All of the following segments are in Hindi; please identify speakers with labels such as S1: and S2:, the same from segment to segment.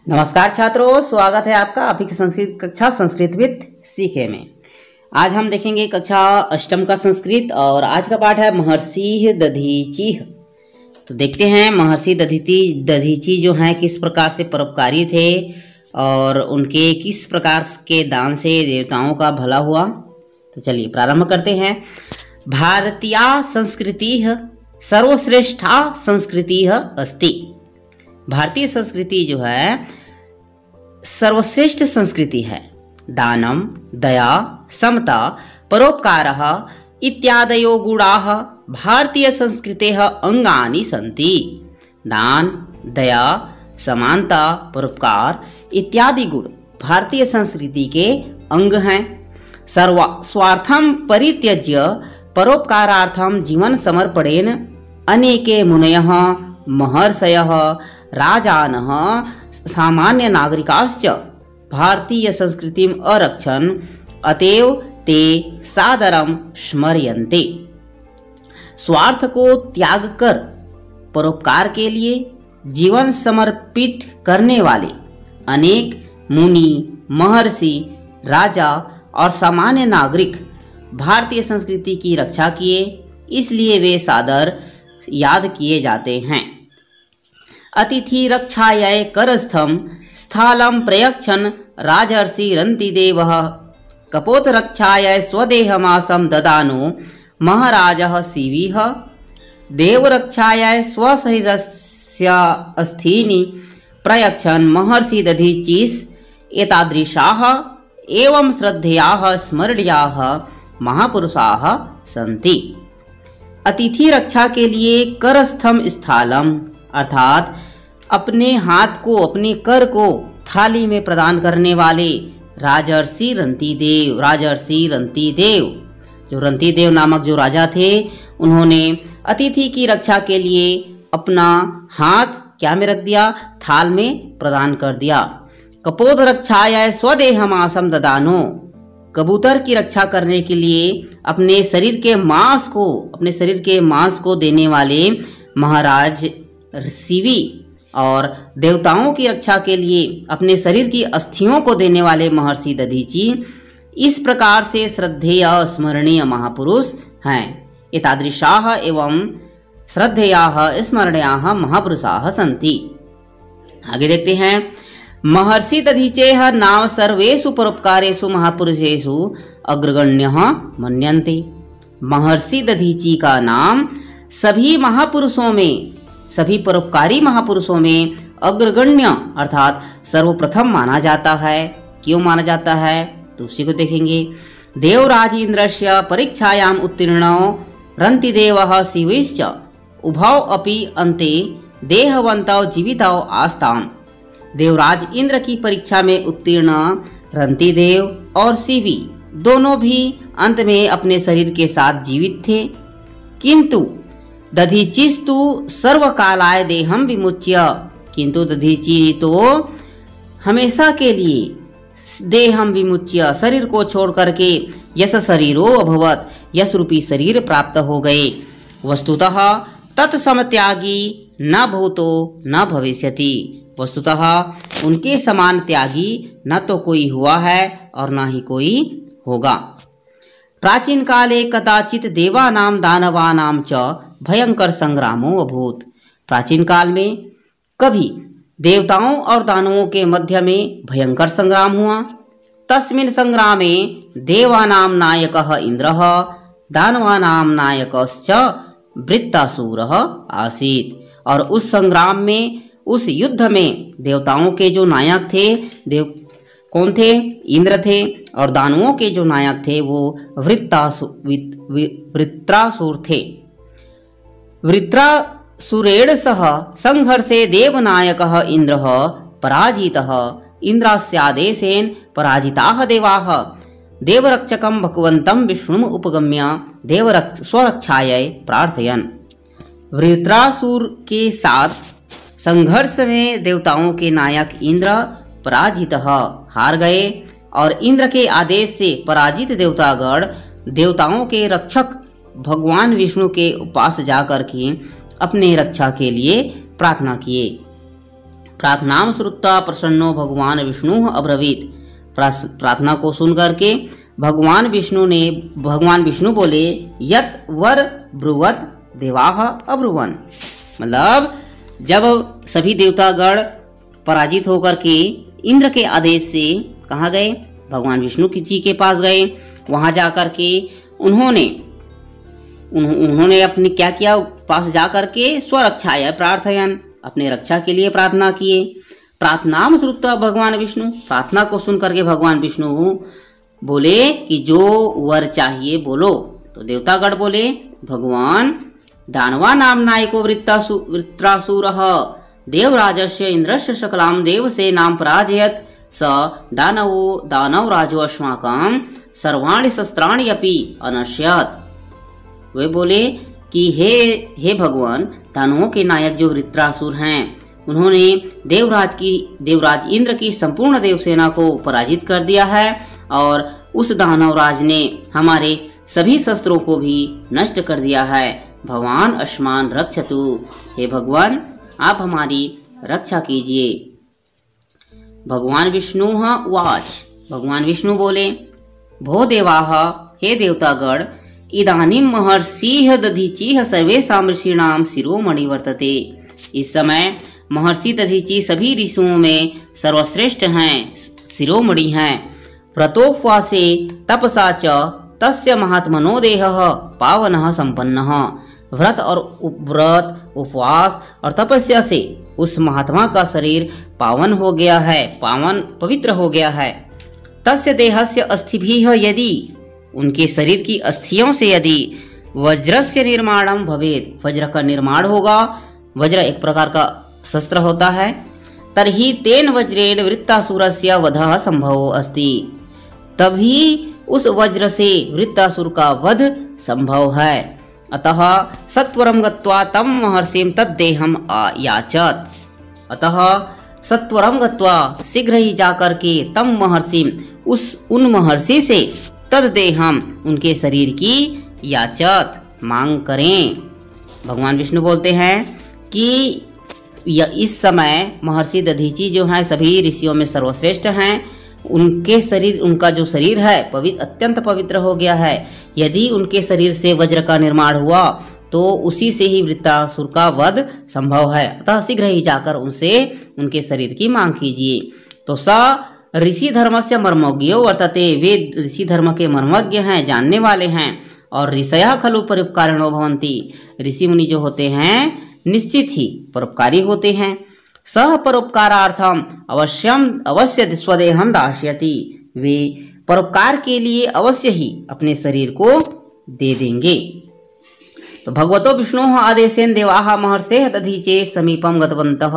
S1: नमस्कार छात्रों, स्वागत है आपका आपकी संस्कृत कक्षा संस्कृत विद सीखे में। आज हम देखेंगे कक्षा अष्टम का संस्कृत और आज का पाठ है महर्षि दधीची। तो देखते हैं महर्षि दधीची जो हैं किस प्रकार से परोपकारी थे और उनके किस प्रकार के दान से देवताओं का भला हुआ। तो चलिए प्रारंभ करते हैं। भारतीय संस्कृति सर्वश्रेष्ठा संस्कृति अस्ति। भारतीय संस्कृति जो है सर्वश्रेष्ठ संस्कृति है। दानम, दया, समता, परोपकारः इत्यादयो गुणाः भारतीय संस्कृतेः अंगानि सन्ति। दान, दया, समानता, परोपकार इत्यादि गुण भारतीय संस्कृति के अंग हैं। स्वार्थं परित्यज्य परोपकारार्थं जीवन समर्पणेन अनेके मुनयः महर्षयः राजानः सामान्य नागरिकाश्च भारतीय संस्कृतिम अरक्षन् अतएव ते सादरम स्मर्यन्ते। स्वार्थ को त्याग कर परोपकार के लिए जीवन समर्पित करने वाले अनेक मुनि, महर्षि, राजा और सामान्य नागरिक भारतीय संस्कृति की रक्षा किए, इसलिए वे सादर याद किए जाते हैं। अतिथि रक्षायै करस्थं स्थालं प्रयच्छन् राजर्षि रन्तिदेवः कपोत रक्षायै स्वदेहमासं ददानो महाराजः शिविः देवरक्षायै स्वशरीरस्य अस्थीनि प्रयच्छन् महर्षि दधीचीस्। एतादृशाः एवं श्रद्धेयाः स्मरणीयाः महापुरुषाः सन्ति। अतिथि रक्षा के लिए करस्थम स्थालम अर्थात अपने हाथ को, अपने कर को थाली में प्रदान करने वाले राजर्षि रंतिदेव। जो रंतिदेव नामक जो राजा थे, उन्होंने अतिथि की रक्षा के लिए अपना हाथ क्या में रख दिया? थाल में प्रदान कर दिया। कपोत रक्षायै स्वदेहमासं ददानो। कबूतर की रक्षा करने के लिए अपने शरीर के मांस को देने वाले महाराज शिवी और देवताओं की रक्षा के लिए अपने शरीर की अस्थियों को देने वाले महर्षि दधीची इस प्रकार से श्रद्धेय स्मरणीय महापुरुष हैं। एतादृशाः एवं श्रद्धेयाः स्मरणीयाः महापुरुषाः सन्ति। आगे देखते हैं। महर्षि दधीचेः नाम सर्वेषु परोपकारेषु महापुरुषेषु अग्रगण्यः मन्यन्ते। महर्षि दधीची का नाम सभी परोपकारी महापुरुषों में अग्रगण्य अर्थात सर्वप्रथम माना जाता है। क्यों माना जाता है तो उसी को देखेंगे। देवराजेन्द्रस्य परीक्षायाम उत्तीर्णो रन्तिदेवः शिवश्च उभौ अपि अन्ते देहवन्तौ जीवितौ आस्ताम्। देवराज इंद्र की परीक्षा में उत्तीर्ण रंतिदेव और शिवी दोनों भी अंत में अपने शरीर के साथ जीवित थे, किंतु दधीचिस्तु सर्वकालाय देहम विमुच्य। किंतु दधीची तो हमेशा के लिए देहम विमुच्य शरीर को छोड़ करके यश शरीरो अभवत यश रूपी शरीर प्राप्त हो गए। वस्तुतः तत्समत्यागी न भूतो न भविष्यति। वस्तुतः उनके समान त्यागी न तो कोई हुआ है और न ही कोई होगा। प्राचीन काले कदाचित देवानां दानवानां च भयंकर संग्रामो अभूत। प्राचीन काल में कभी देवताओं और दानवों के मध्य में भयंकर संग्राम हुआ। तस्मिन् संग्रामे देवानां नायकः इंद्रः दानवानां नायकश्च वृत्तासुरः आसीत्। और उस संग्राम में, उस युद्ध में देवताओं के जो नायक थे कौन थे? इंद्र थे। और दानवों के जो नायक थे वो वृत्रासुर थे। वृत्रासुरेण सह संघर्षे देवनायकः इंद्रः पराजितः। इंद्रस्यादेशेन पराजिताः देवाः देवरक्षकं भगवन्तं विष्णुम् उपगम्य स्वरक्षायै प्रार्थयन्। वृत्रासुर के साथ संघर्ष में देवताओं के नायक इंद्र पराजित हार गए और इंद्र के आदेश से पराजित देवतागण देवताओं के रक्षक भगवान विष्णु के पास जाकर के अपने रक्षा के लिए प्रार्थना किए। प्रार्थनाम श्रुत्वा प्रसन्नो भगवान विष्णु अब्रवीत। प्रार्थना को सुन करके भगवान विष्णु बोले, यत वर ब्रुवत देवाः अब्रुवन। मतलब जब सभी देवतागण पराजित होकर के इंद्र के आदेश से कहाँ गए, भगवान विष्णु जी के पास गए। वहां जाकर के उन्होंने अपने क्या किया, पास जाकर के स्वरक्षाय प्रार्थयन, अपने रक्षा के लिए प्रार्थना किए। प्रार्थनाम श्रुत्वा भगवान विष्णु, प्रार्थना को सुन करके भगवान विष्णु बोले कि जो वर चाहिए बोलो। तो देवतागण बोले, भगवान दानवा नाम नायको वृत्रासुरः देवराजस्य इंद्रस्य सकलाम देवसेनां पराजयत स दानवराजो अस्माकं सर्वाणि शस्त्राणि अपि अनश्यत। वे बोले कि हे भगवान, दानवों के नायक जो वृत्रासुर हैं, उन्होंने देवराज इंद्र की संपूर्ण देवसेना को पराजित कर दिया है और उस दानवराज ने हमारे सभी शस्त्रों को भी नष्ट कर दिया है। भगवान अस्मान रक्षतु, हे भगवान आप हमारी रक्षा कीजिए। भगवान विष्णु उवाच, भगवान विष्णु बोले, भो देवाः, हे देवतागण, इदानीं महर्षिः दधीचिः सर्वेषां ऋषीणां शिरोमणि वर्तते। इस समय महर्षि दधीचि सभी ऋषियों में सर्वश्रेष्ठ हैं, शिरोमणि हैं। व्रतोपवासे तपसा च तस्य महात्मनो देहः पावनः संपन्नः। व्रत उपवास और तपस्या से उस महात्मा का शरीर पावन हो गया है, पवित्र हो गया है। तस्य देहस्य अस्थिभिः यदि, उनके शरीर की अस्थियों से यदि वज्रस्य निर्माणम भवेत्, वज्र का निर्माण होगा, वज्र एक प्रकार का शस्त्र होता है, तर्हि तेन वज्रेण वृत्तासुरस्य वधः संभवो अस्ति, तभी उस वज्र से वृत्तासुर का वध संभव है। अतः सत्वरं गत्वा तम महर्षिं तद्देहम् याचत। अतः सत्वरं गत्वा, शीघ्र ही जाकर के, तम महर्षिं, उन महर्षि से, तद्देहम्, उनके शरीर की, याचत, मांग करें। भगवान विष्णु बोलते हैं कि इस समय महर्षि दधीचि जो हैं सभी ऋषियों में सर्वश्रेष्ठ हैं। उनके शरीर, उनका जो शरीर है अत्यंत पवित्र हो गया है। यदि उनके शरीर से वज्र का निर्माण हुआ तो उसी से ही वृत्तासुर का वध संभव है। अतः शीघ्र ही जाकर उनसे उनके शरीर की मांग कीजिए। तो स ऋषि धर्मस्य मर्मज्ञो वर्तते, वे ऋषि धर्म के मर्मज्ञ हैं, जानने वाले हैं। और ऋषयः खलु परोपकारिणो भवन्ति, ऋषि मुनि जो होते हैं निश्चित ही परोपकारी होते हैं। सह परोपकारार्थम अवश्य स्वदेहम दास्यति, वे परोपकार के लिए अवश्य ही अपने शरीर को दे देंगे। तो भगवतो विष्णु आदेशेन देवाः महर्षेः दधीचे समीपम गतवन्तः।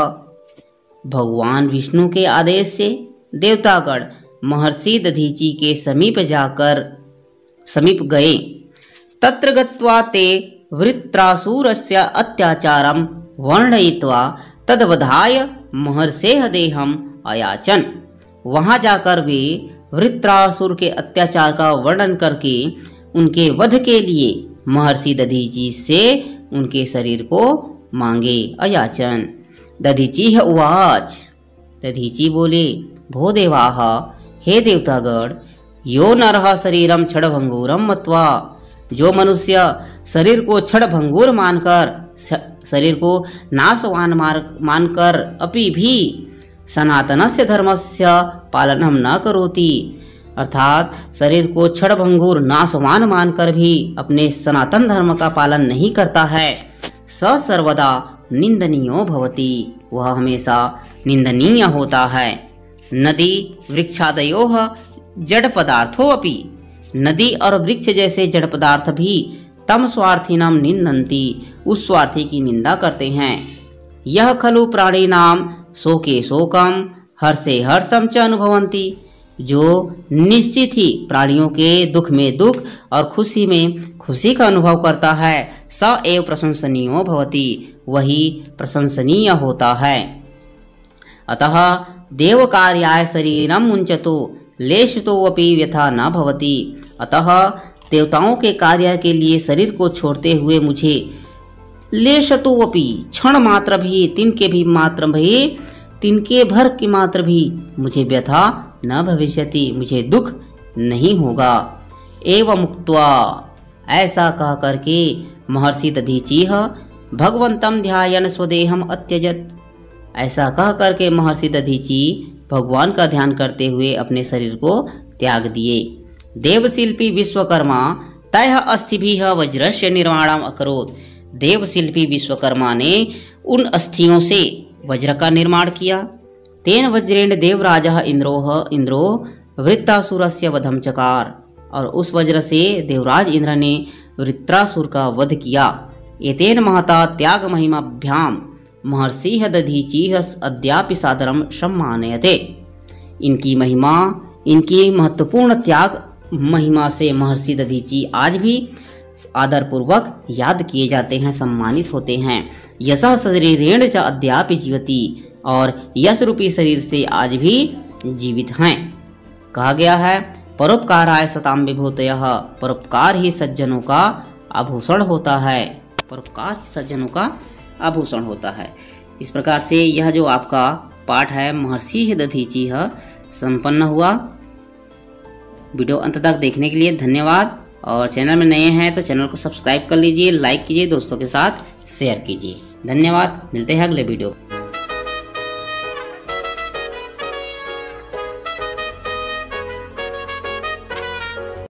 S1: भगवान विष्णु के आदेश से देवतागण महर्षि दधीची के समीप गए। तत्र गत्वा ते वृत्रासुरस्य अत्याचारं वर्णयित्वा तदवधाय महर्षेः देहम् अयाचन। वहां जाकर वे वृत्रासुर के अत्याचार का वर्णन करके उनके वध के लिए महर्षि दधीची से उनके शरीर को मांगे, अयाचन। दधीचि उवाच, दधीचि बोले, भो देवाः, हे देवतागण, यो नरः शरीरम क्षणभंगुरम मत्वा, जो मनुष्य शरीर को क्षणभंगुर मानकर, शरीर को नाशवान मानकर अपि भी सनातनस्य धर्मस्य पालनम न करोति, अर्थात शरीर को क्षणभंगुर नाशवान मानकर भी अपने सनातन धर्म का पालन नहीं करता है, स सर्वदा निंदनीयो भवति, वह हमेशा निंदनीय होता है। नदी वृक्षादयोः जड़ पदार्थों अपि, नदी और वृक्ष जैसे जड़ पदार्थ भी तम स्वार्थिनम निंदन्ति, उस स्वार्थी की निंदा करते हैं। यह खलु प्राणिनाम शोके शोकम हर्षे हर्षम च अनुभवन्ति, जो निश्चित ही प्राणियों के दुख में दुख और खुशी में खुशी का अनुभव करता है, स एव प्रशंसनीयो भवति, वही प्रशंसनीय होता है। अतः देव कार्याय शरीरम मुंचतो लेशतोऽपि व्यथा न भवति, अतः देवताओं के कार्य के लिए शरीर को छोड़ते हुए मुझे लेशतोऽपि क्षण मात्र भी, तिनके भी मात्र भी तिनके भर की मात्र भी मुझे व्यथा न भविष्यति, मुझे दुख नहीं होगा। एवं मुक्त्वा, ऐसा कह करके महर्षि दधीचीह भगवंतम ध्यायन स्वदेहम अत्यजत। ऐसा कह करके महर्षि दधीची भगवान का ध्यान करते हुए अपने शरीर को त्याग दिए। देवशिल्पी विश्वकर्मा तय अस्थिभिः वज्रस्य निर्माणम अकरोत्। देवशिल्पी विश्वकर्मा ने उन अस्थियों से वज्र का निर्माण किया। तेन वज्रेण देवराजः इंद्रो वृत्तासुरस्य वधम चकार। और उस वज्र से देवराज इंद्र ने वृत्रासुर का वध किया। एतेन महता त्याग महिमाभ्याम महर्षिः दधीचीः अद्यापि सादरम सम्मानयते। इनकी महिमा, इनकी महत्वपूर्ण त्याग महिमा से महर्षि दधीची आज भी आदरपूर्वक याद किए जाते हैं, सम्मानित होते हैं। यशः शरीरेण च अद्यापि जीवति, और यश रूपी शरीर से आज भी जीवित हैं। कहा गया है परोपकाराय सताम विभूतयः, परोपकार ही सज्जनों का आभूषण होता है। परोपकार ही सज्जनों का आभूषण होता है। इस प्रकार से यह जो आपका पाठ है महर्षि दधीचीः संपन्न हुआ। वीडियो अंत तक देखने के लिए धन्यवाद। और चैनल में नए हैं तो चैनल को सब्सक्राइब कर लीजिए, लाइक कीजिए, दोस्तों के साथ शेयर कीजिए। धन्यवाद। मिलते हैं अगले वीडियो।